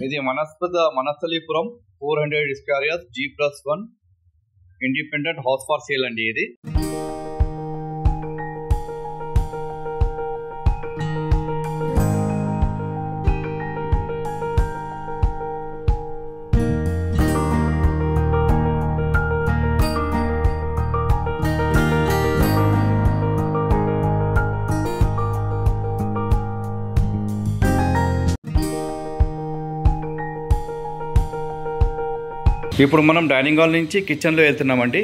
ఇది మనస్థలీపురం 400 square yards G+1 independent house for sale అండి. ఇది ఇప్పుడు మనం డైనింగ్ హాల్ నుంచి కిచెన్లో వెళ్తున్నామండి.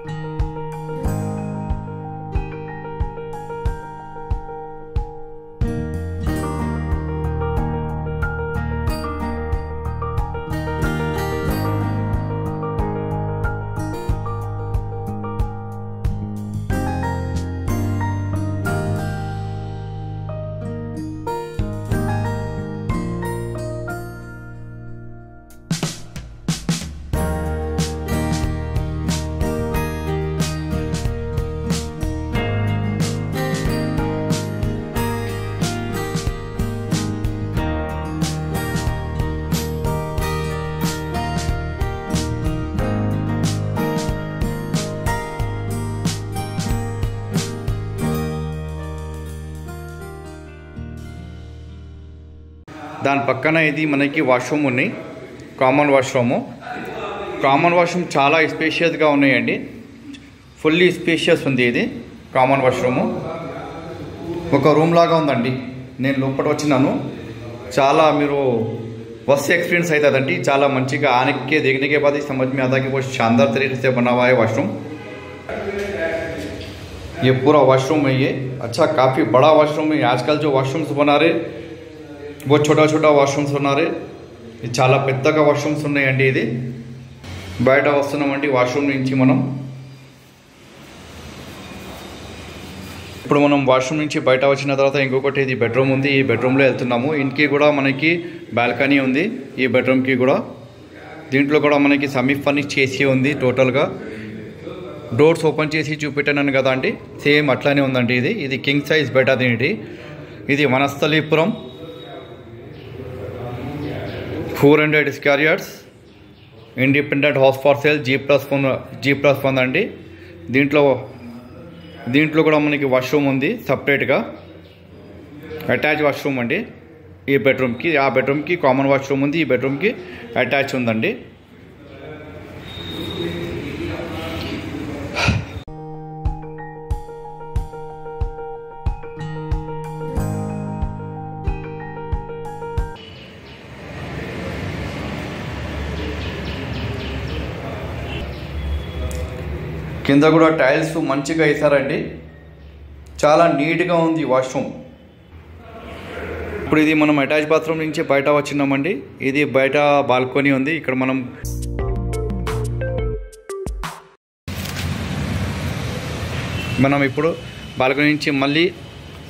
దాని పక్కన ఇది మనకి వాష్రూమ్ ఉన్నాయి, కామన్ వాష్రూమ్ చాలా స్పేషియస్గా ఉన్నాయండి. ఫుల్లీ స్పేషియస్ ఉంది. ఇది కామన్ వాష్రూము ఒక రూమ్ లాగా ఉందండి. నేను లోపల వచ్చినాను, చాలా మీరు बस एक्सपीरियंस అవుతుందండి. చాలా మంచిగా आने के देखने के बाद समझ में आता है कि वो शानदार तरीके से बना हुआ है वाशरूम. ये पूरा वाशरूम है. ये अच्छा काफ़ी बड़ा वाशरूम है. आजकल जो वाशरूम्स बना रहे वो छोटा छोटा वाशरूम्स बना रहे. ये చాలా పెద్దగా వాష్రూమ్స్ ఉన్నాయండి. ఇది బయట వస్తున్నామండి వాష్రూమ్ నుంచి. ఇప్పుడు మనం వాష్రూమ్ నుంచి బయట వచ్చిన తర్వాత ఇంకొకటి ఇది బెడ్రూమ్ ఉంది. ఈ బెడ్రూమ్లో వెళ్తున్నాము. ఇంటికి కూడా మనకి బాల్కనీ ఉంది. ఈ బెడ్రూమ్కి కూడా దీంట్లో కూడా మనకి సెమీ ఫర్నిష్ చేసి ఉంది. టోటల్గా డోర్స్ ఓపెన్ చేసి చూపెట్టాను కదా అండి, సేమ్ అట్లానే ఉందండి. ఇది కింగ్ సైజ్ బెడ్ దీనిది. ఇది మనస్థలీపురం 400 square yards independent house for sale G+1 అండి. దీంట్లో కూడా మనకి వాష్రూమ్ ఉంది సపరేట్గా, అటాచ్ వాష్రూమ్ అండి. ఈ బెడ్రూమ్కి ఆ బెడ్రూమ్కి కామన్ వాష్రూమ్ ఉంది, ఈ బెడ్రూమ్కి అటాచ్ ఉందండి. కింద కూడా టైల్స్ మంచిగా వేసారండి. చాలా నీట్గా ఉంది వాష్రూమ్. ఇప్పుడు ఇది మనం అటాచ్ బాత్రూమ్ నుంచి బయట వచ్చినామండి. ఇది బయట బాల్కనీ ఉంది. ఇక్కడ మనం ఇప్పుడు బాల్కనీ నుంచి మళ్ళీ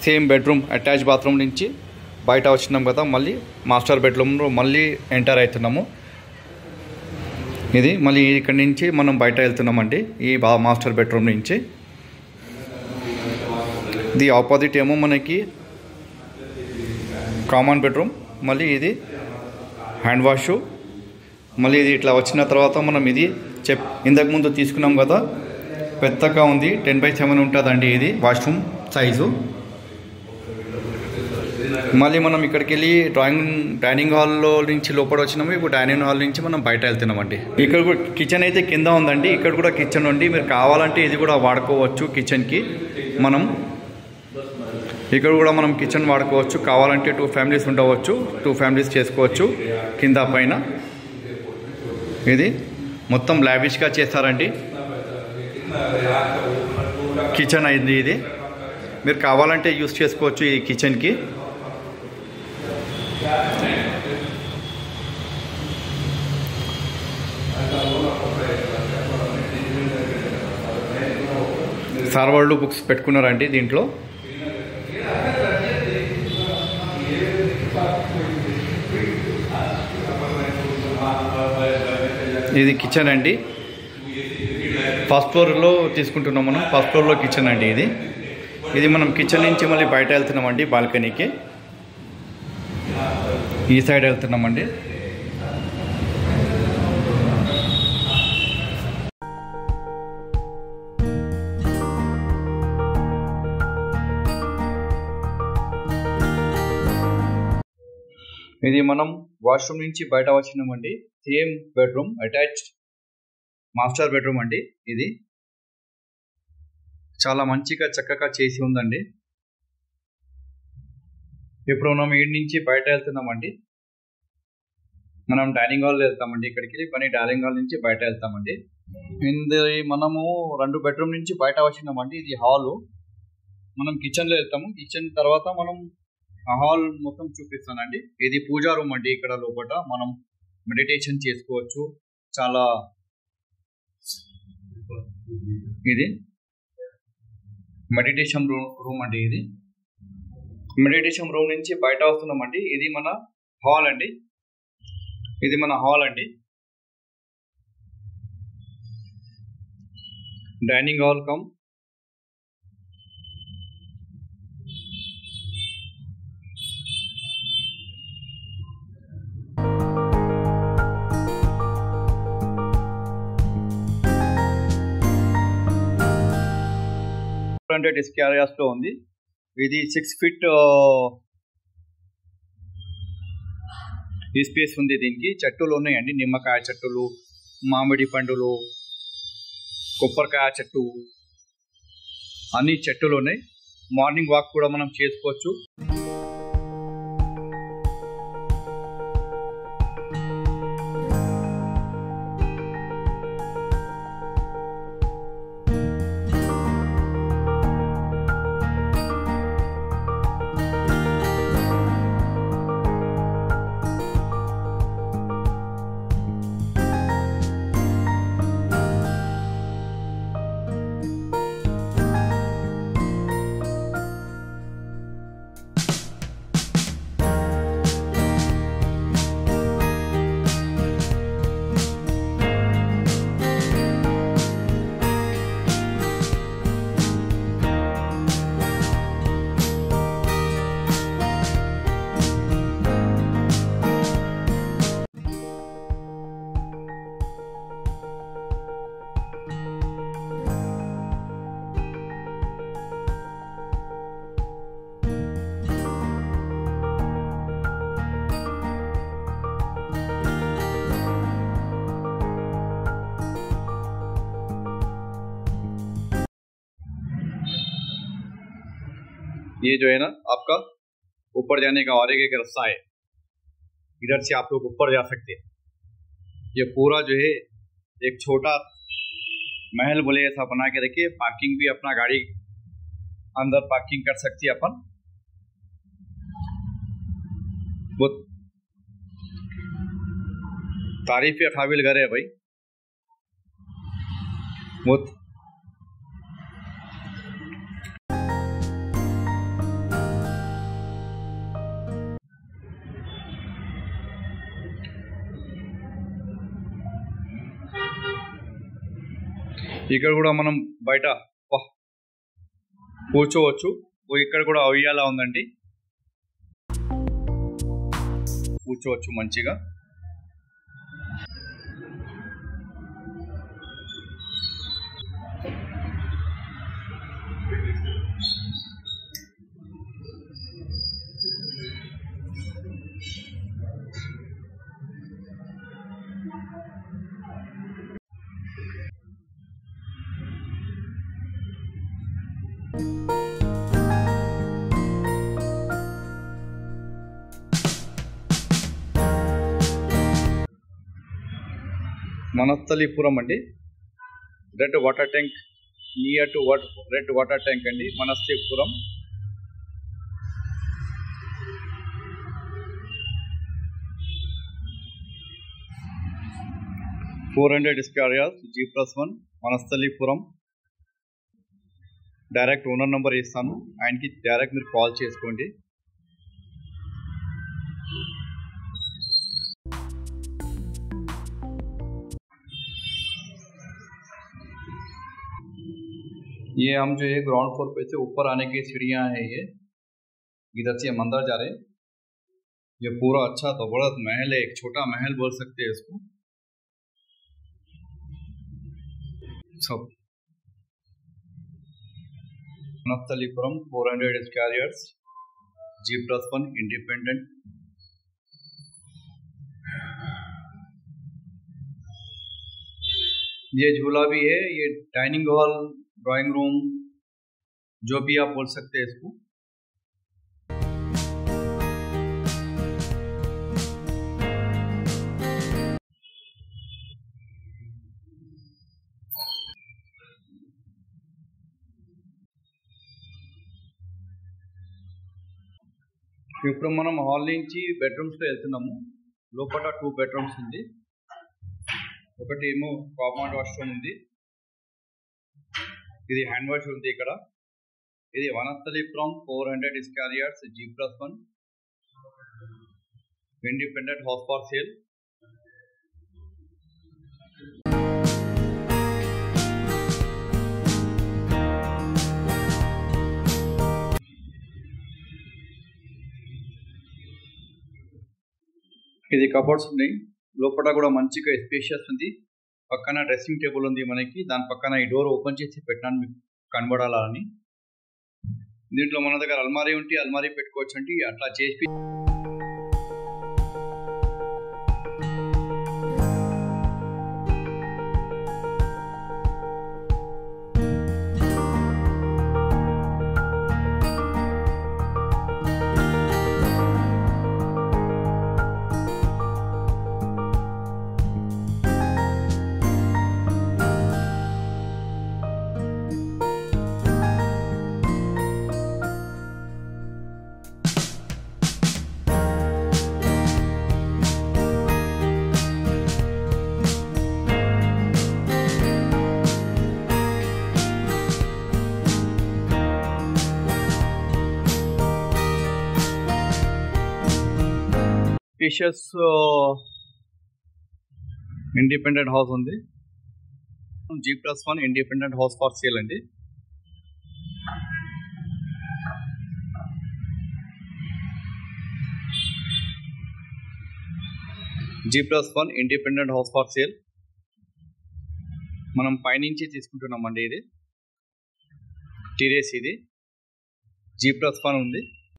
సేమ్ బెడ్రూమ్ అటాచ్ బాత్రూమ్ నుంచి బయట వచ్చినాం కదా, మళ్ళీ మాస్టర్ బెడ్రూమ్లో మళ్ళీ ఎంటర్ అవుతున్నాము. ఇది మళ్ళీ ఇక్కడి నుంచి మనం బయట వెళ్తున్నామండి ఈ మాస్టర్ బెడ్రూమ్ నుంచి. ఇది ఆపోజిట్ ఏమో మనకి కామన్ బెడ్రూమ్, మళ్ళీ ఇది హ్యాండ్ వాష్. మళ్ళీ ఇది ఇట్లా వచ్చిన తర్వాత మనం ఇది ఇంతకుముందు తీసుకున్నాం కదా, పెద్దగా ఉంది, 10/7 ఉంటుందండి ఇది వాష్రూమ్ సైజు. మళ్ళీ మనం ఇక్కడికి వెళ్ళి డైనింగ్ హాల్లో నుంచి లోపల వచ్చినాము. ఇప్పుడు డైనింగ్ హాల్ నుంచి మనం బయట వెళ్తున్నామండి. ఇక్కడ కూడా కిచెన్ అయితే కింద ఉందండి. ఇక్కడ కూడా కిచెన్ ఉంది. మీరు కావాలంటే ఇది కూడా వాడుకోవచ్చు కిచెన్కి. ఇక్కడ కూడా మనం కిచెన్ వాడుకోవచ్చు. కావాలంటే 2 ఫ్యామిలీస్ ఉండవచ్చు, 2 ఫ్యామిలీస్ చేసుకోవచ్చు కింద పైన. ఇది మొత్తం లావిష్గా చేస్తారండి కిచెన్ అయింది. ఇది మీరు కావాలంటే యూస్ చేసుకోవచ్చు ఈ కిచెన్కి. సార్వాళ్ళు బుక్స్ పెట్టుకున్నారండి దీంట్లో. ఇది కిచెన్ అండి. ఫస్ట్ ఫ్లోర్లో తీసుకుంటున్నాం మనం. ఫస్ట్ ఫ్లోర్లో కిచెన్ అండి ఇది మనం కిచెన్ నుంచి మళ్ళీ బయట వెళ్తున్నామండి బాల్కనీకి. ఈ సైడ్ వెళ్తున్నామండి. ఇది మనం వాష్రూమ్ నుంచి బయట వచ్చినామండి. Same bedroom, attached master bedroom అండి. ఇది చాలా మంచిగా చక్కగా చేసి ఉందండి. ఇప్పుడు మనం ఇంటి నుంచి బయట వెళ్తున్నామండి. మనం డైనింగ్ హాల్ వెళ్తామండి. ఇక్కడికి పని డైనింగ్ హాల్ నుంచి బయట వెళ్తామండి. ఇది మనము 2 బెడ్రూమ్ నుంచి బయట వచ్చినామండి. ఇది హాలు. మనం కిచెన్లో వెళ్తాము. కిచెన్ తర్వాత మనం హాల్ మొత్తం చూపిస్తానండి. ఇది పూజా రూమ్ అండి. ఇక్కడ లోపల మనం మెడిటేషన్ చేసుకోవచ్చు. చాలా ఇది మెడిటేషన్ రూమ్ అండి. ఇది మెడిటేషన్ రూమ్ నుంచి బయట వస్తున్నామండి. ఇది మన హాల్ అండి. ఇది మన హాల్ అండి. Dining hall cum disc areas లో ఉంది. ఇది 6 ఫీట్ ఈ స్పేస్ ఉంది. దీనికి చెట్టులు ఉన్నాయండి. నిమ్మకాయ చెట్టులు, మామిడి పండులు, కొబ్బరికాయ చెట్టు, అన్ని చెట్టులు ఉన్నాయి. మార్నింగ్ వాక్ కూడా మనం చేసుకోవచ్చు. ये जो है ना आपका ऊपर जाने का और एक रास्ता है. इधर से आप लोग ऊपर जा सकते हैं. ये पूरा जो है एक छोटा महल बोले ऐसा बना के रखिए. पार्किंग भी अपना गाड़ी अंदर पार्किंग कर सकती है अपन. बहुत तारीफ के काबिल घर है भाई. बहुत ఇక్కడ కూడా మనం బయట కూర్చోవచ్చు. ఇక్కడ కూడా ఉయ్యాల ఉందండి. కూర్చోవచ్చు మంచిగా. మనస్థలీపురం అండి. Red water tank near to red water tank అండి Manasthalipuram. $400 square yards G+1 Manasthalipuram. Direct owner number ఇస్తాను. ఆయనకి డైరెక్ట్ మీరు కాల్ చేసుకోండి. ये हम जो है ग्राउंड फ्लोर पे से ऊपर आने की सीढ़ियाँ हैं. ये इधर से हम अंदर जा रहे हैं. ये पूरा अच्छा तो बड़ा महल है. एक छोटा महल बोल सकते हैं इसको. सब మనస్థలీపురం 400 square yards G+1 independent ये झूला भी है, ये डाइनिंग हॉल, ड्राइंग रूम, जो भी आप बोल सकते हैं इसको। ఇప్పుడు మనం హాల్ నుంచి బెడ్రూమ్స్ లో వెళ్తున్నాము. లోపల 2 బెడ్రూమ్స్ ఉంది. ఒకటి ఏమో కామన్ వాష్రూమ్ ఉంది. ఇది హ్యాండ్ వాష్ ఉంది ఇక్కడ. ఇది Vanasthalipuram 400 square yards G+1 independent house for sale. ఇది కబోర్డ్స్ ఉన్నాయి. లోపల కూడా మంచిగా స్పేషియస్ ఉంది. పక్కన డ్రెస్సింగ్ టేబుల్ ఉంది మనకి. దాని పక్కన ఈ డోర్ ఓపెన్ చేసి పెట్టాను మీకు కనబడాలని. దీంట్లో మన దగ్గర అల్మారీ ఉంటే అల్మారీ పెట్టుకోవచ్చు అంటే అట్లా చేసి స్పేషియస్ ఇండిపెండెంట్ హౌస్ ఉంది. G+1 independent house for sale అండి. G+1 independent house for sale. మనం పైనుంచి తీసుకుంటున్నామండి. ఇది టీరేస్, ఇది G+1 ఉంది.